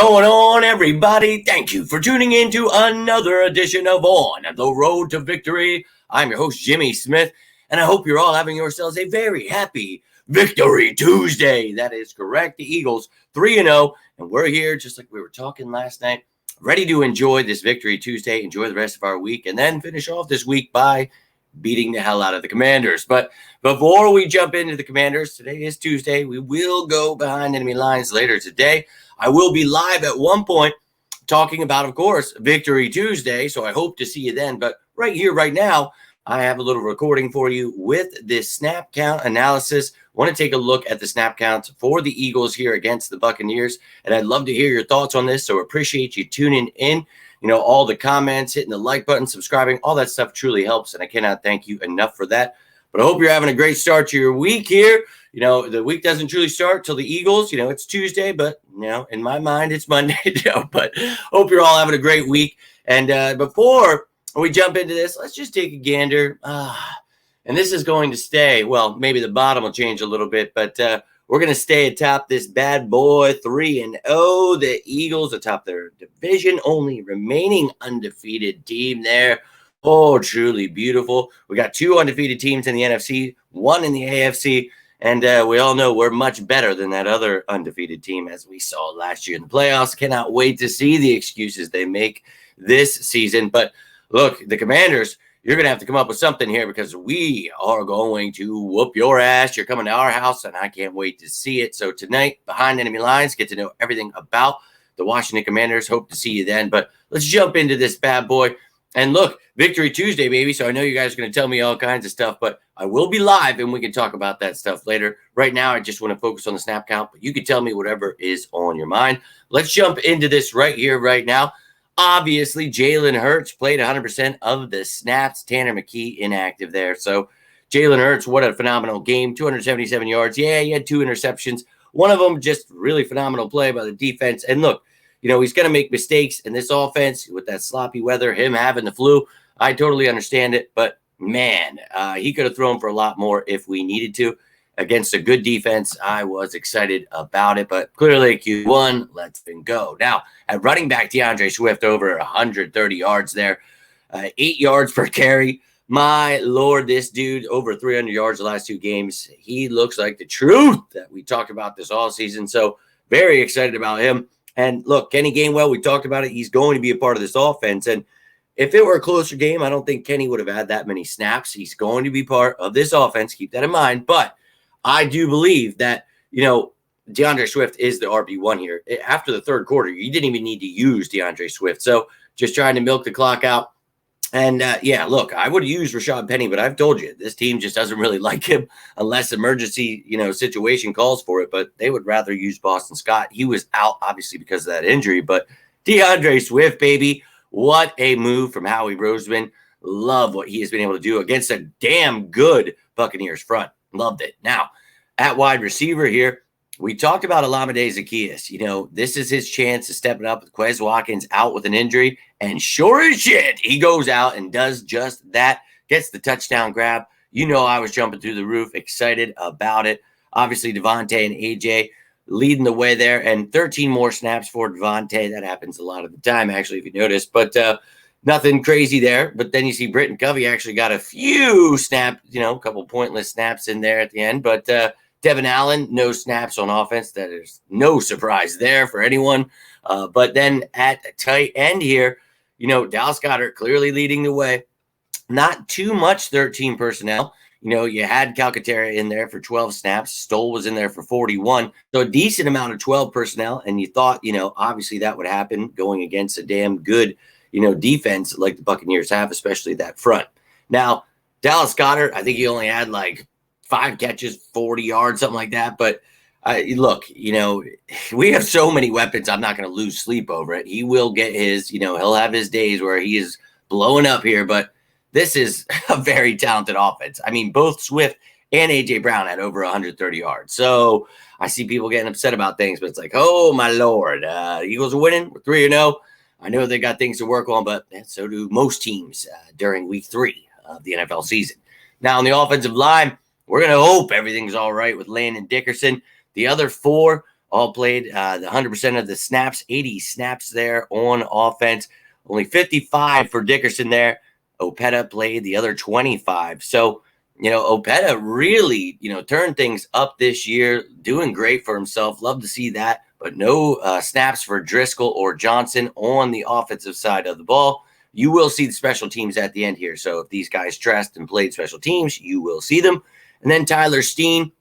going on, everybody? Thank you for tuning in to another edition of On the Road to Victory. I'm your host, Jimmy Smith, and I hope you're all having yourselves a very happy Victory Tuesday. That is correct. The Eagles 3-0, and we're here just like we were talking last night, ready to enjoy this Victory Tuesday, enjoy the rest of our week, and then finish off this week by beating the hell out of the Commanders. But before we jump into the Commanders, today is Tuesday. We will go behind enemy lines later today. I will be live at one point talking about, of course, Victory Tuesday, so I hope to see you then. But right here, right now, I have a little recording for you with this snap count analysis. I want to take a look at the snap counts for the Eagles here against the Buccaneers, and I'd love to hear your thoughts on this, so appreciate you tuning in. You know, all the comments, hitting the like button, subscribing, all that stuff truly helps, and I cannot thank you enough for that. But I hope you're having a great start to your week here. You know, the week doesn't truly start till the Eagles. You know, it's Tuesday, but, you know, in my mind, it's Monday. But hope you're all having a great week. And before we jump into this, let's just take a gander. And this is going to stay. Well, maybe the bottom will change a little bit, but we're going to stay atop this bad boy 3-0. The Eagles atop their division, only remaining undefeated team there. Oh, truly beautiful. We got two undefeated teams in the NFC, one in the AFC, and we all know we're much better than that other undefeated team, as we saw last year in the playoffs. Cannot wait to see the excuses they make this season. But look, the Commanders, you're going to have to come up with something here because we are going to whoop your ass. You're coming to our house, and I can't wait to see it. So tonight, behind enemy lines, get to know everything about the Washington Commanders. Hope to see you then. But let's jump into this bad boy. And look, Victory Tuesday, baby. So I know you guys are going to tell me all kinds of stuff, but I will be live, and we can talk about that stuff later. Right now, I just want to focus on the snap count, but you can tell me whatever is on your mind. Let's jump into this right here, right now. Obviously, Jalen Hurts played 100% of the snaps. Tanner McKee inactive there. So Jalen Hurts, what a phenomenal game. 277 yards. Yeah, he had 2 interceptions. One of them just really phenomenal play by the defense. And look, you know, he's going to make mistakes in this offense with that sloppy weather, him having the flu. I totally understand it. But, man, he could have thrown for a lot more if we needed to. Against a good defense, I was excited about it, but clearly Q1, let's go. Now, at running back, DeAndre Swift over 130 yards there, 8 yards per carry. My Lord, this dude over 300 yards the last 2 games. He looks like the truth that we talked about this all season, so very excited about him. And look, Kenny Gainwell, we talked about it. He's going to be a part of this offense, and if it were a closer game, I don't think Kenny would have had that many snaps. He's going to be part of this offense. Keep that in mind, but I do believe that, you know, DeAndre Swift is the RB1 here. After the third quarter, you didn't even need to use DeAndre Swift. So just trying to milk the clock out. And, yeah, look, I would have used Rashad Penny, but I've told you, this team just doesn't really like him unless emergency, you know, situation calls for it. But they would rather use Boston Scott. He was out, obviously, because of that injury. But DeAndre Swift, baby, what a move from Howie Roseman. Love what he has been able to do against a damn good Buccaneers front. Loved it. Now, at wide receiver here, we talked about Olamide Zaccheaus. You know, this is his chance to step it up with Quez Watkins out with an injury. And sure as shit, he goes out and does just that. Gets the touchdown grab. You know, I was jumping through the roof, excited about it. Obviously, Devontae and AJ leading the way there. And 13 more snaps for Devontae. That happens a lot of the time, actually, if you notice. But nothing crazy there. But then you see Britton Covey actually got a few snaps, you know, a couple pointless snaps in there at the end. But Devin Allen, no snaps on offense. That is no surprise there for anyone. But then at tight end here, you know, Dallas Goedert clearly leading the way. Not too much 13 personnel. You know, you had Calcaterra in there for 12 snaps. Stoll was in there for 41. So a decent amount of 12 personnel. And you thought, you know, obviously that would happen going against a damn good, you know, defense like the Buccaneers have, especially that front. Now, Dallas Goedert, I think he only had like 5 catches, 40 yards, something like that. But look, you know, we have so many weapons. I'm not going to lose sleep over it. He will get his, you know, he'll have his days where he is blowing up here. But this is a very talented offense. I mean, both Swift and A.J. Brown had over 130 yards. So I see people getting upset about things, but it's like, oh, my Lord. Eagles are winning. We're 3-0. I know they got things to work on, but so do most teams during week 3 of the NFL season. Now, on the offensive line, we're going to hope everything's all right with Landon Dickerson. The other 4 all played the 100% of the snaps, 80 snaps there on offense. Only 55 for Dickerson there. Opeta played the other 25. So, Opeta really, turned things up this year, doing great for himself. Love to see that. But no snaps for Driscoll or Johnson on the offensive side of the ball. You will see the special teams at the end here. So if these guys dressed and played special teams, you will see them. And then Tyler Steen,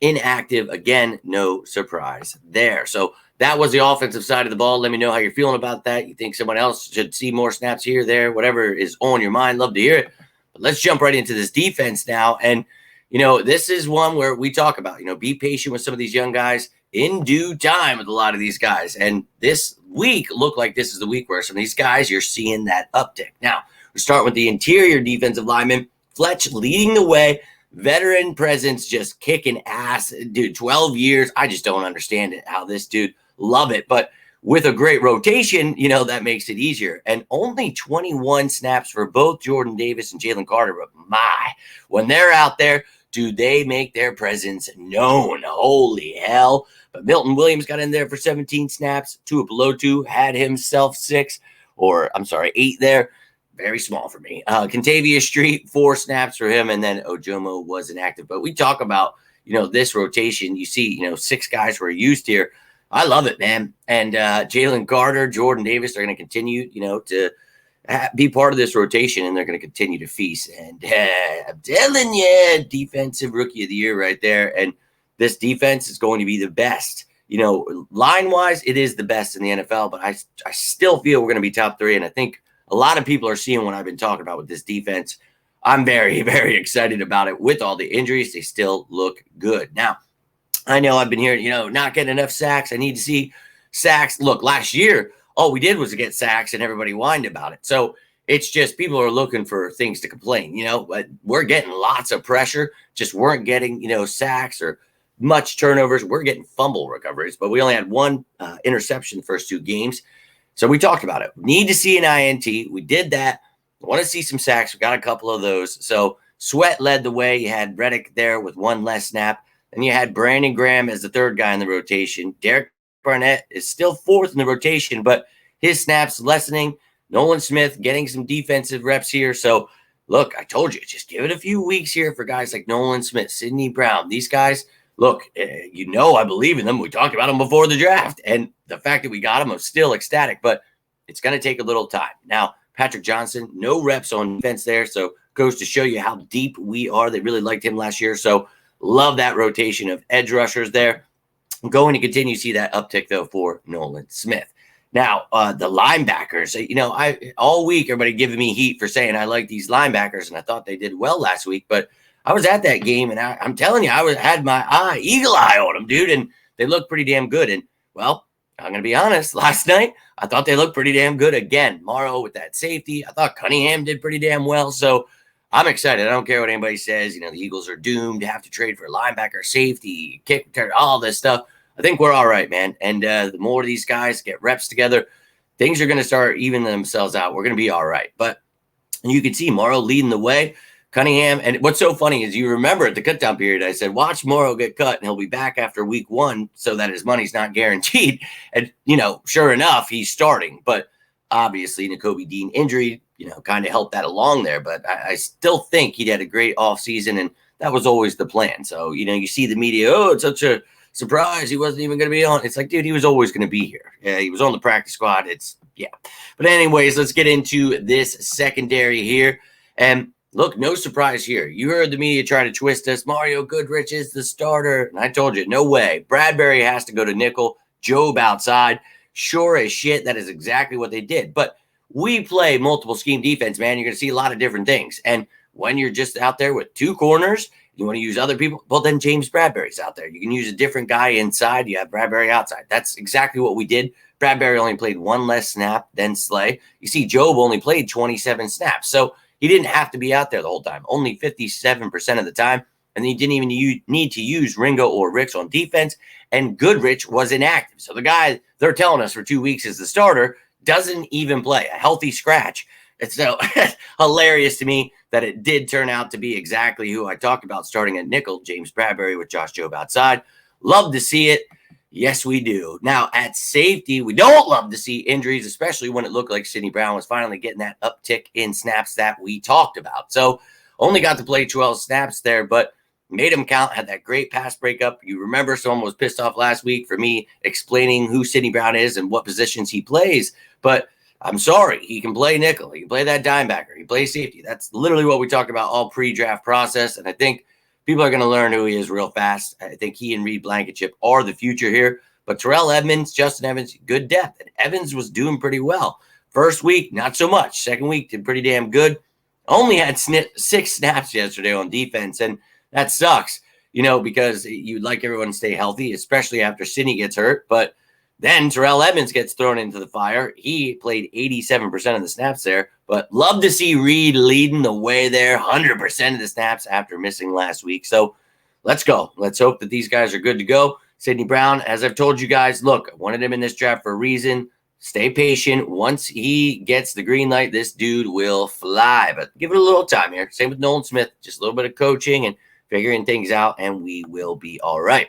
inactive again, no surprise there. So that was the offensive side of the ball. Let me know how you're feeling about that. You think someone else should see more snaps here, there, whatever is on your mind. Love to hear it. But let's jump right into this defense now. And, this is one where we talk about, be patient with some of these young guys in due time with a lot of these guys. And this week looked like this is the week where some of these guys, you're seeing that uptick. Now, we start with the interior defensive lineman, Fletch leading the way. Veteran presence, just kicking ass. Dude, 12 years. I just don't understand it, how this dude, love it. But with a great rotation, that makes it easier. And only 21 snaps for both Jordan Davis and Jalen Carter. But when they're out there, do they make their presence known? Holy hell. But Milton Williams got in there for 17 snaps. Tuipulotu had himself 8 there. Very small for me. Kentavious Street, 4 snaps for him, and then Ojomo was inactive. But we talk about, this rotation. You see, 6 guys were used here. I love it, man. And Jalen Carter, Jordan Davis are going to continue, to be part of this rotation, and they're going to continue to feast. And I'm telling you, defensive rookie of the year right there. And this defense is going to be the best. Line-wise, it is the best in the NFL, but I still feel we're going to be top 3, and I think a lot of people are seeing what I've been talking about with this defense. I'm very, very excited about it. With all the injuries, they still look good. Now, I know I've been hearing, not getting enough sacks. I need to see sacks. Look, last year, all we did was get sacks and everybody whined about it. So it's just people are looking for things to complain, but we're getting lots of pressure, just weren't getting, sacks or much turnovers. We're getting fumble recoveries, but we only had 1 interception the first 2 games. So we talked about it. Need to see an INT. We did that. Want to see some sacks. We got a couple of those. So Sweat led the way. You had Reddick there with 1 less snap. And you had Brandon Graham as the 3rd guy in the rotation. Derek Barnett is still 4th in the rotation, but his snaps lessening. Nolan Smith getting some defensive reps here. So, look, I told you, just give it a few weeks here for guys like Nolan Smith, Sidney Brown. These guys, look, I believe in them. We talked about them before the draft. And the fact that we got them, I'm still ecstatic. But it's going to take a little time. Now, Patrick Johnson, no reps on defense there. So, goes to show you how deep we are. They really liked him last year. So, love that rotation of edge rushers there. I'm going to continue to see that uptick, though, for Nolan Smith. Now, the linebackers, all week, everybody giving me heat for saying I like these linebackers, and I thought they did well last week. But I was at that game, and I'm telling you, had my eagle eye on them, dude, and they look pretty damn good. And, well, I'm going to be honest, last night, I thought they looked pretty damn good again. Morrow with that safety. I thought Cunningham did pretty damn well. So I'm excited. I don't care what anybody says. The Eagles are doomed to have to trade for a linebacker, safety, kick return, all this stuff. I think we're all right, man. And the more these guys get reps together, things are going to start evening themselves out. We're going to be all right. But you can see Morrow leading the way. Cunningham. And what's so funny is you remember at the cutdown period, I said, watch Morrow get cut and he'll be back after week 1 so that his money's not guaranteed. And, sure enough, he's starting. But obviously, Nakobe Dean injury, kind of helped that along there. But I still think he'd had a great offseason, and that was always the plan. So, you see the media, it's such a surprise. He wasn't even going to be on. It's like, dude, he was always going to be here. Yeah, he was on the practice squad. But anyways, let's get into this secondary here. And look, no surprise here. You heard the media try to twist us. Mario Goodrich is the starter. And I told you, no way. Bradbury has to go to nickel. Job outside. Sure as shit, that is exactly what they did. But we play multiple scheme defense, man. You're going to see a lot of different things. And when you're just out there with 2 corners, you want to use other people, well, then James Bradbury's out there. You can use a different guy inside. You have Bradbury outside. That's exactly what we did. Bradbury only played 1 less snap than Slay. You see, Job only played 27 snaps. So he didn't have to be out there the whole time, only 57% of the time. And he didn't even need to use Ringo or Ricks on defense. And Goodrich was inactive. So the guy they're telling us for 2 weeks is the starter doesn't even play, a healthy scratch. It's so hilarious to me that it did turn out to be exactly who I talked about starting at nickel, James Bradbury with Josh Jobe outside. Love to see it. Yes, we do. Now, at safety, we don't love to see injuries, especially when it looked like Sidney Brown was finally getting that uptick in snaps that we talked about. So, only got to play 12 snaps there, but made him count, had that great pass breakup. You remember someone was pissed off last week for me explaining who Sidney Brown is and what positions he plays. But I'm sorry, he can play nickel. He can play that dime backer. He plays safety. That's literally what we talked about all pre-draft process. And I think people are going to learn who he is real fast. I think he and Reed Blankenship are the future here. But Terrell Edmonds, Justin Evans, good depth. And Evans was doing pretty well. First week, not so much. Second week, did pretty damn good. Only had 6 snaps yesterday on defense. And that sucks, because you'd like everyone to stay healthy, especially after Sidney gets hurt. But then Terrell Edmonds gets thrown into the fire. He played 87% of the snaps there. But love to see Reed leading the way there, 100% of the snaps after missing last week. So let's go. Let's hope that these guys are good to go. Sidney Brown, as I've told you guys, look, I wanted him in this draft for a reason. Stay patient. Once he gets the green light, this dude will fly. But give it a little time here. Same with Nolan Smith. Just a little bit of coaching and figuring things out, and we will be all right.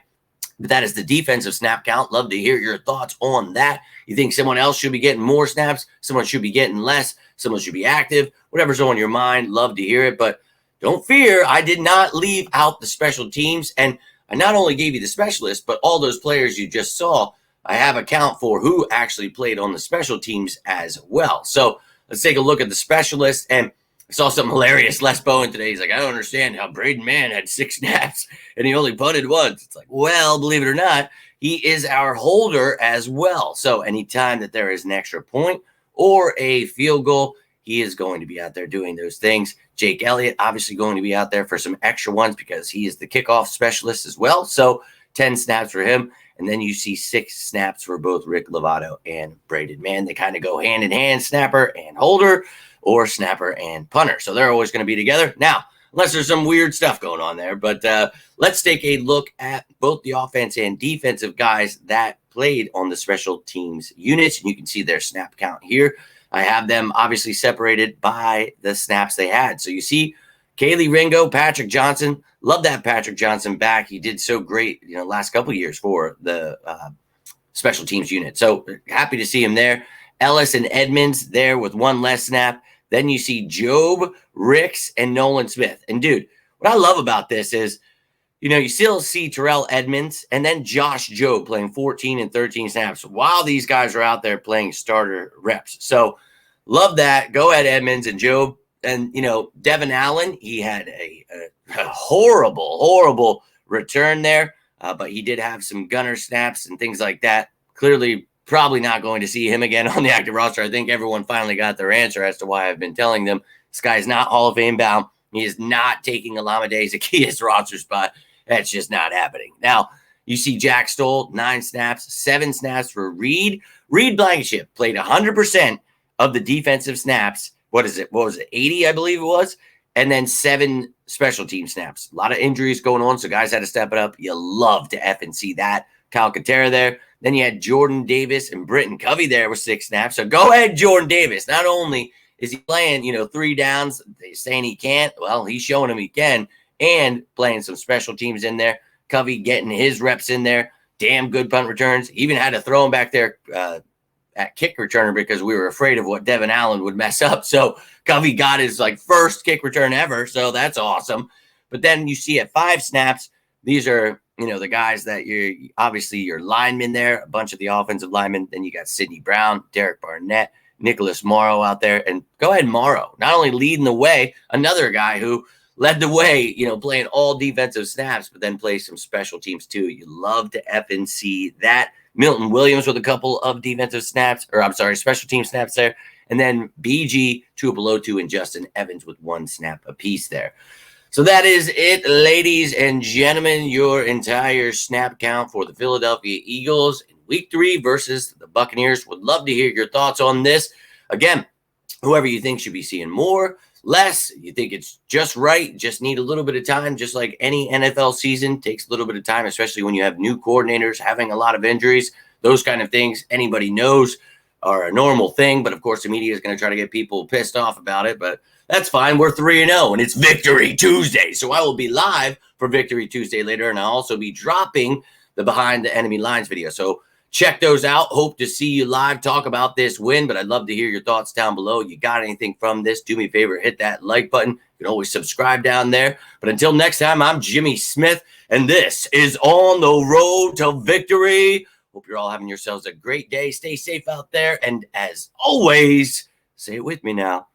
But that is the defensive snap count. Love to hear your thoughts on that. You think someone else should be getting more snaps? Someone should be getting less? Someone should be active? Whatever's on your mind, love to hear it. But don't fear, I did not leave out the special teams. And I not only gave you the specialists, but all those players you just saw, I have a count for who actually played on the special teams as well. So let's take a look at the specialists. And I saw something hilarious. Les Bowen today, he's like, I don't understand how Braden Mann had 6 snaps and he only punted once. It's like, well, believe it or not, he is our holder as well. So anytime that there is an extra point or a field goal, he is going to be out there doing those things. Jake Elliott, obviously going to be out there for some extra ones because he is the kickoff specialist as well. So 10 snaps for him. And then you see 6 snaps for both Rick Lovato and Braden Mann. They kind of go hand in hand, snapper and holder, or snapper and punter. So they're always going to be together. Now, unless there's some weird stuff going on there. But let's take a look at both the offense and defensive guys that played on the special teams units. And you can see their snap count here. I have them obviously separated by the snaps they had. So you see Kaylee Ringo, Patrick Johnson. Love that Patrick Johnson back. He did so great, last couple of years for the special teams unit. So happy to see him there. Ellis and Edmonds there with 1 less snap. Then you see Job, Ricks, and Nolan Smith. And, dude, what I love about this is, you still see Terrell Edmonds and then Josh Job playing 14 and 13 snaps while these guys are out there playing starter reps. So love that. Go ahead, Edmonds and Job. And, Devin Allen, he had a horrible return there, but he did have some gunner snaps and things like that. Clearly, probably not going to see him again on the active roster. I think everyone finally got their answer as to why I've been telling them this guy's not Hall of Fame bound. He is not taking Olamide Zaccheaus' roster spot. That's just not happening. Now, you see Jack Stoll, 9 snaps, 7 snaps for Reed. Reed Blankenship played 100% of the defensive snaps. What was it? 80, I believe it was. And then 7 special team snaps. A lot of injuries going on, so guys had to step it up. You love to effing see that. Kyle Katera there. Then you had Jordan Davis and Britton Covey there with 6 snaps. So go ahead, Jordan Davis. Not only is he playing, 3 downs, they're saying he can't. Well, he's showing them he can. And playing some special teams in there. Covey getting his reps in there. Damn good punt returns. Even had to throw him back there at kick returner because we were afraid of what Devin Allen would mess up. So Covey got his first kick return ever. So that's awesome. But then you see at 5 snaps, these are, the guys that you're obviously your linemen there, a bunch of the offensive linemen. Then you got Sidney Brown, Derek Barnett, Nicholas Morrow out there. And go ahead, Morrow, not only leading the way, another guy who led the way, playing all defensive snaps, but then play some special teams too. You love to effing see that. Milton Williams with a couple of defensive snaps, special team snaps there. And then BG, Tuipulotu, and Justin Evans with 1 snap apiece there. So that is it, ladies and gentlemen, your entire snap count for the Philadelphia Eagles in Week 3 versus the Buccaneers. Would love to hear your thoughts on this. Again, whoever you think should be seeing more, less, you think it's just right, just need a little bit of time, just like any NFL season takes a little bit of time, especially when you have new coordinators having a lot of injuries. Those kind of things anybody knows are a normal thing, but of course the media is going to try to get people pissed off about it, but that's fine. We're 3-0 and it's Victory Tuesday. So I will be live for Victory Tuesday later, and I'll also be dropping the Behind the Enemy Lines video. So check those out. Hope to see you live, talk about this win, but I'd love to hear your thoughts down below. You got anything from this? Do me a favor, hit that like button. You can always subscribe down there. But until next time, I'm Jimmy Smith, and this is On the Road to Victory. Hope you're all having yourselves a great day. Stay safe out there. And as always, say it with me now,